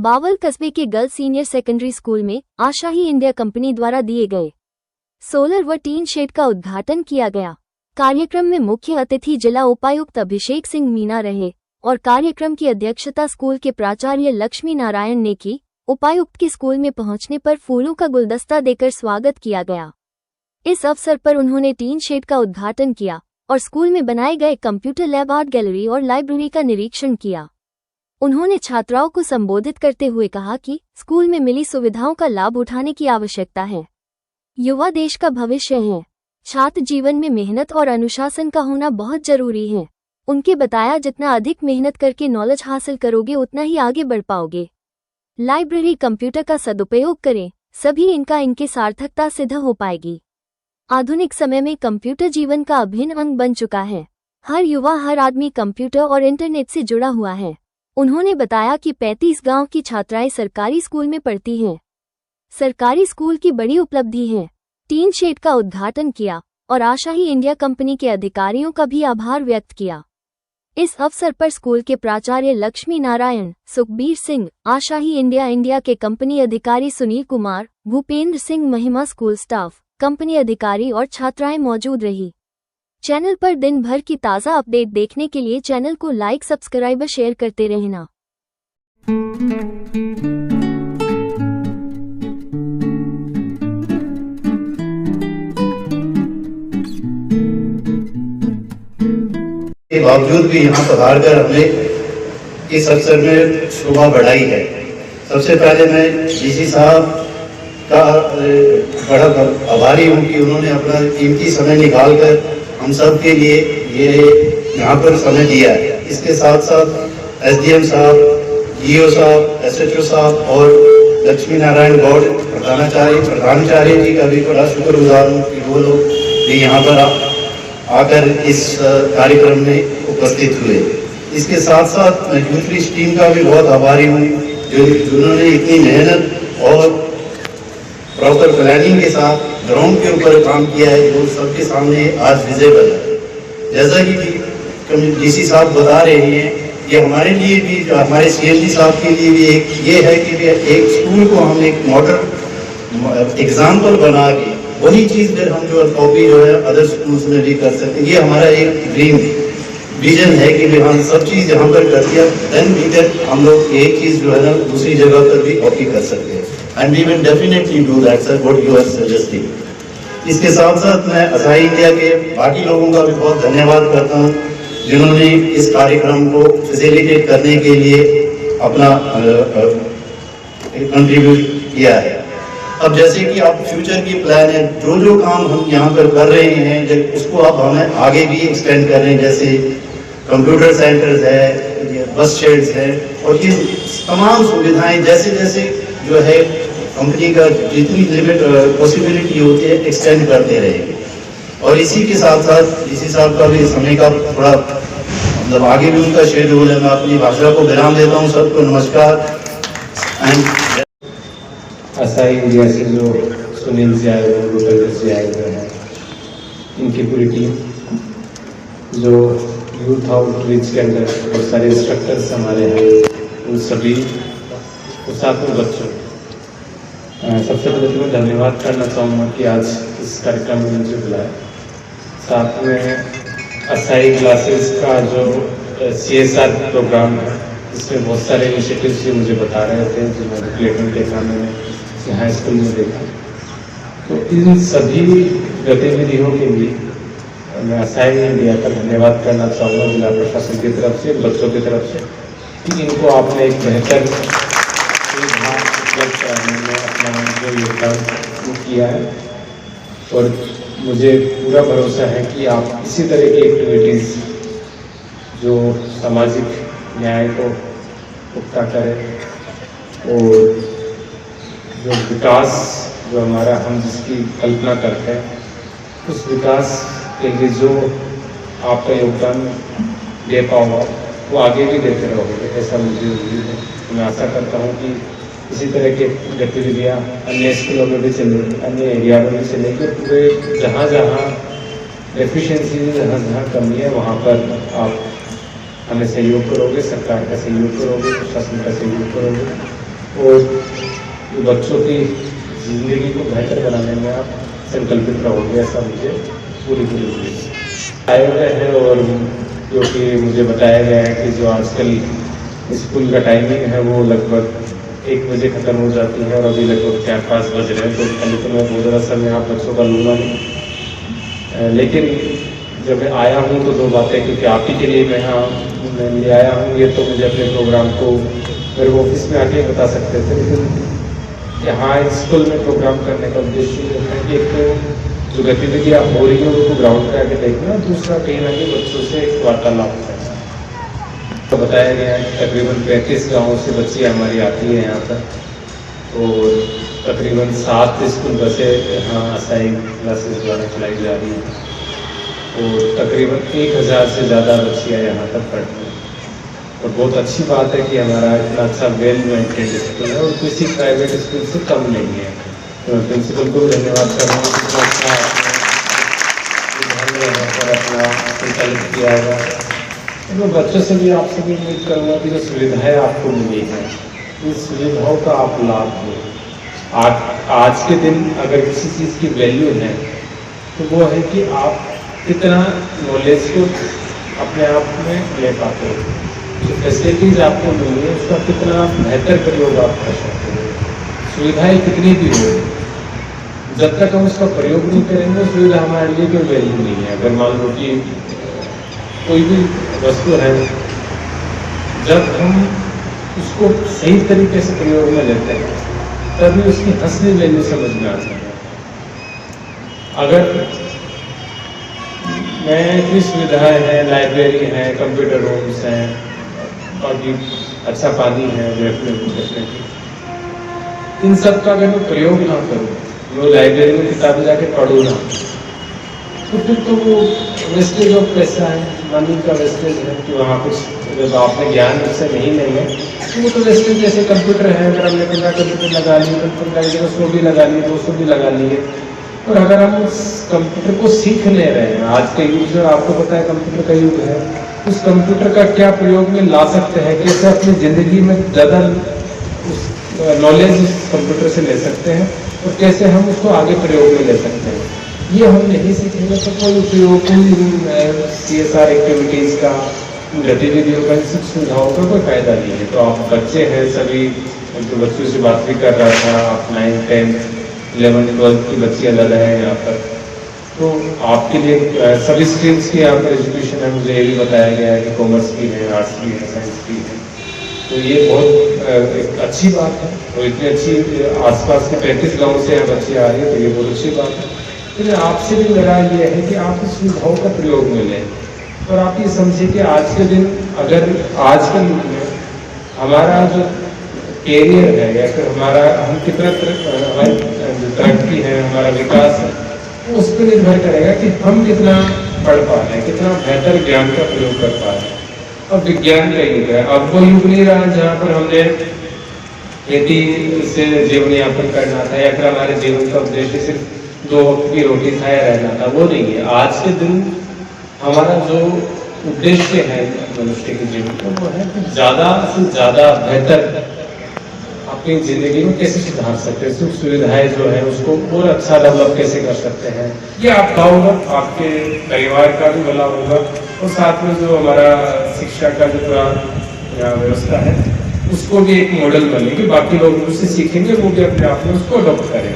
बावल कस्बे के girls senior secondary school में आशाही इंडिया कंपनी द्वारा दिए गए सोलर व टीन शेड का उद्घाटन किया गया। कार्यक्रम में मुख्य अतिथि जिला उपायुक्त अभिषेक सिंह मीना रहे और कार्यक्रम की अध्यक्षता स्कूल के प्राचार्य लक्ष्मी नारायण ने की। उपायुक्त के स्कूल में पहुंचने पर फूलों का गुलदस्ता देकर स्वागत किया गया। इस अवसर पर उन्होंने टीन शेड का उद्घाटन किया और स्कूल में बनाए गए कंप्यूटर लैब, आर्ट गैलरी और लाइब्रेरी का निरीक्षण किया। उन्होंने छात्राओं को संबोधित करते हुए कहा कि स्कूल में मिली सुविधाओं का लाभ उठाने की आवश्यकता है। युवा देश का भविष्य है। छात्र जीवन में मेहनत और अनुशासन का होना बहुत जरूरी है। उनके बताया जितना अधिक मेहनत करके नॉलेज हासिल करोगे उतना ही आगे बढ़ पाओगे। लाइब्रेरी, कंप्यूटर का सदुपयोग करें, सभी इनके सार्थकता सिद्ध हो पाएगी। आधुनिक समय में कंप्यूटर जीवन का अभिन्न अंग बन चुका है। हर युवा, हर आदमी कंप्यूटर और इंटरनेट से जुड़ा हुआ है। उन्होंने बताया कि 35 गांव की छात्राएं सरकारी स्कूल में पढ़ती हैं। सरकारी स्कूल की बड़ी उपलब्धि है। टीन शेड का उद्घाटन किया और आशाही इंडिया कंपनी के अधिकारियों का भी आभार व्यक्त किया। इस अवसर पर स्कूल के प्राचार्य लक्ष्मी नारायण, सुखबीर सिंह, आशाही इंडिया के कंपनी अधिकारी सुनील कुमार, भूपेंद्र सिंह, महिमा स्कूल स्टाफ, कंपनी अधिकारी और छात्राएं मौजूद रही। चैनल पर दिन भर की ताज़ा अपडेट देखने के लिए चैनल को लाइक, सब्सक्राइब और शेयर करते रहना। के बावजूद भी यहाँ पधार कर हमने इस अवसर में शोभा बढ़ाई है। सबसे पहले मैं डीसी साहब का बड़ा आभारी हूँ कि उन्होंने अपना कीमती समय निकालकर हम सब के लिए ये यहाँ पर समय दिया है। इसके साथ साथ एसडीएम साहब, जीओ साहब, एसएचओ साहब और लक्ष्मी नारायण गौड़ प्रधानाचार्य जी का भी बड़ा शुक्रगुजार हूँ कि वो लोग भी यहाँ पर आकर इस कार्यक्रम में उपस्थित हुए। इसके साथ साथ मैं यूथ टीम का भी बहुत आभारी हूँ जिन्होंने इतनी मेहनत और प्रॉपर प्लानिंग के साथ ग्राउंड के ऊपर काम किया है, जो सबके सामने आज विजिबल है। जैसा कि डीसी साहब बता रहे हैं, ये हमारे लिए भी, जो हमारे सीएमडी साहब के लिए भी एक ये है कि एक स्कूल को हम एक मॉडल एग्जाम्पल बना के वही चीज़ फिर हम जो कॉपी जो है अदर स्कूल्स में भी कर सकते हैं। ये हमारा एक ड्रीम विजन है कि हम सब चीज़ यहाँ पर कर दिया, देन भी हम लोग एक चीज़ जो है ना दूसरी जगह पर भी कॉपी कर सकते हैं। And we will definitely do that sir, what you are suggesting. इसके साथ साथ मैं आशाही इंडिया के बाकी लोगों का भी बहुत धन्यवाद करता हूँ जिन्होंने इस कार्यक्रम को फैसिलिटेट करने के लिए अपना कंट्रीब्यूट किया है। अब जैसे कि आप फ्यूचर की प्लान है, जो काम हम यहाँ पर कर रहे हैं उसको आप हमें आगे भी एक्सटेंड कर रहे हैं, जैसे कंप्यूटर सेंटर्स है, बस शेड्स है और ये तमाम सुविधाएं जैसे जैसे जो है कंपनी का जितनी लिमिट पॉसिबिलिटी होती है एक्सटेंड करते रहेंगे। और इसी के साथ साथ डीसी साहब का भी समय का थोड़ा मतलब आगे भी उनका शेड्यूल है। मैं अपनी भाषा को विराम देता हूँ। सबको नमस्कार। एंड आशाही इंडिया से जो सुनील जी आए हुए, भूपेंद्र जी आए हुए हैं, इनकी पूरी टीम, जो यूथ आउटरीच के अंदर बहुत सारे इंस्ट्रक्टर्स हमारे हैं, उन सभी छात्र बच्चों, सबसे पहले तो मैं धन्यवाद करना चाहूँगा कि आज इस कार्यक्रम में मुझे बुलाया। साथ में आशाही क्लासेस का जो CSR प्रोग्राम है, इसमें बहुत सारे इनिशिएटिव्स जो मुझे बता रहे थे, जो मैंने प्लेटमेंट देखा, मैंने यहाँ स्कूल में देखा, तो इन सभी गतिविधियों के लिए मैं आशाही इंडिया का धन्यवाद करना चाहूँगा जिला प्रशासन की तरफ से, बच्चों की तरफ से, कि इनको आपने एक बेहतर सुविधा उपलब्ध कराने में अपना जो योगदान किया है। और मुझे पूरा भरोसा है कि आप इसी तरह की एक्टिविटीज़ जो सामाजिक न्याय को पुख्ता करें और जो विकास जो हमारा हम जिसकी कल्पना करते हैं, उस विकास के लिए जो आपका योगदान दे पाऊँगा वो आगे भी देते रहोगे, ऐसा मुझे उम्मीद है। मैं आशा करता हूँ कि इसी तरह की गतिविधियाँ अन्य स्कूलों में भी चलेंगी, अन्य एरिया में भी चलेंगी। पूरे जहाँ जहाँ डेफिशिएंसी, जहाँ जहाँ कमी है वहाँ पर आप हमें सहयोग करोगे, सरकार का सहयोग करोगे, प्रशासन का सहयोग करोगे, और बच्चों की ज़िंदगी को बेहतर बनाने में आप संकल्पित रहोगे, ऐसा मुझे पूरी उम्मीद आए हुए हैं। और जो कि मुझे बताया गया है कि जो आजकल स्कूल का टाइमिंग है वो लगभग 1 बजे ख़त्म हो जाती है और अभी लगभग 4-5 बज रहे हैं, तो पहले तो मैं बहुत ज़्यादा समय आप बच्चों का लूँगा नहीं। लेकिन जब मैं आया हूँ तो 2 बातें, क्योंकि आप ही के लिए मैं ले आया हूँ, ये तो मुझे अपने प्रोग्राम को मेरे ऑफिस में आके बता सकते थे, लेकिन यहाँ स्कूल में प्रोग्राम करने का उद्देश्य ये है कि एक तो जो गतिविधियाँ हो रही हैं उनको ग्राउंड पे आके देखना, दूसरा कहीं ना कहीं बच्चों से एक वार्तालाप करना। तो बताया गया है कि तकरीबन 35 गाँवों से बच्ची हमारी आती है यहाँ पर, और तकरीबन 7 स्कूल बसें यहाँ असाई क्लासेस द्वारा चलाई जा रही हैं, और तकरीबन 1000 से ज़्यादा बच्चियाँ यहाँ तक पढ़ती हैं। और बहुत अच्छी बात है कि हमारा इतना अच्छा वेल मेंटेन्ड स्कूल है और किसी प्राइवेट स्कूल से कम नहीं है। तो मैं प्रिंसिपल को धन्यवाद कर रहा हूँ, इतना अच्छा आपने यहाँ पर अपना संचालित किया हुआ है। तो मैं बच्चों से भी आपसे भी उम्मीद करूँगा कि जो सुविधाएँ आपको मिली हैं, इन सुविधाओं का आप लाभ लें। आज के दिन अगर किसी चीज़ की वैल्यू है तो वो है कि आप कितना नॉलेज को अपने आप में ले पाते हो, जो फैसिलिटीज़ आपको मिली है उसका कितना बेहतर प्रयोग आप कर सकते हो। सुविधाएं कितनी भी हो, जब तक हम उसका प्रयोग नहीं करेंगे सुविधा हमारे लिए कोई वैल्यू नहीं है। अगर मान लो कि कोई भी वस्तु है, जब हम उसको सही तरीके से प्रयोग में लेते हैं तभी उसकी असली वैल्यू समझ में आती है। अगर मैं इतनी सुविधाएँ हैं, लाइब्रेरी है, कंप्यूटर रूम्स हैं, और भी अच्छा पानी है बैठने की, इन सब का अगर मैं प्रयोग ना करूँ, वो लाइब्रेरी में किताबें जाके पढ़ूँ ना, तो फिर तो वो वेस्टेज ऑफ पैसा है, मनी का वेस्टेज है कि वहाँ कुछ जब आपने ज्ञान उससे नहीं लेंगे तो वो तो वेस्टेज। जैसे कंप्यूटर है, अगर हमने 15 कंप्यूटर लगा लिए, कंप्यूटर 100 भी लगा लिए, 200 भी लगा लिए, और अगर हम उस कंप्यूटर को सीख ले रहे हैं, आज का युग जो आपको पता है कंप्यूटर का युग है, उस कंप्यूटर का क्या प्रयोग में ला सकते हैं, कैसे अपनी ज़िंदगी में ज़्यादा नॉलेज उस कंप्यूटर से ले सकते हैं और कैसे हम उसको आगे प्रयोग में ले सकते हैं, ये हम नहीं सीखेंगे तो कोई उपयोग, कोई CSR एक्टिविटीज़ का, गतिविधियों का, सुविधाओं का कोई फायदा नहीं है। तो आप बच्चे हैं सभी, तो बच्चों से बात भी कर रहा था, आप 9th 10th 11th 12th की बच्चियाँ लगा है यहाँ पर, तो आपके लिए सभी स्ट्रीम्स की यहाँ पर एजुकेशन है। मुझे ये भी बताया गया है कि कॉमर्स की है, आर्ट्स की है, साइंस की है, तो ये बहुत एक अच्छी बात है। और इतनी अच्छी आसपास के 35 गाँव से यहाँ बच्चे आ रही है, तो ये बहुत अच्छी बात है। लेकिन आपसे भी मेरा ये है कि आप इस सुविधाओं का प्रयोग में लें, और आप ये समझिए कि आज के दिन अगर आज के युग में हमारा जो कैरियर है या फिर हमारा हम कितना हमारी तरक्की है, हमारा विकास है, उस पर निर्भर करेगा कि हम कितना पढ़ पा रहे हैं, कितना बेहतर ज्ञान का प्रयोग कर पा रहे हैं। अब विज्ञान का युग है, अब वो युग नहीं रहा जहाँ पर हमने खेती से जीवन यापन करना था या फिर हमारे जीवन का उद्देश्य सिर्फ 2 वक्त की रोटी खाया रहना था, वो नहीं है। आज के दिन हमारा जो उद्देश्य है मनुष्य के जीवन का, वो है कि ज़्यादा से ज़्यादा बेहतर अपनी ज़िंदगी में कैसे सुधार सकते हैं, सुख सुविधाएं जो है उसको और अच्छा डेवलप कैसे कर सकते हैं। ये आपका होगा, आपके परिवार का भी भला होगा, और साथ में जो हमारा शिक्षा का जो पूरा व्यवस्था है उसको भी एक मॉडल बनेगी, बाकी लोग उससे सीखेंगे, वो भी अपने आप में उसको अडॉप्ट करेंगे।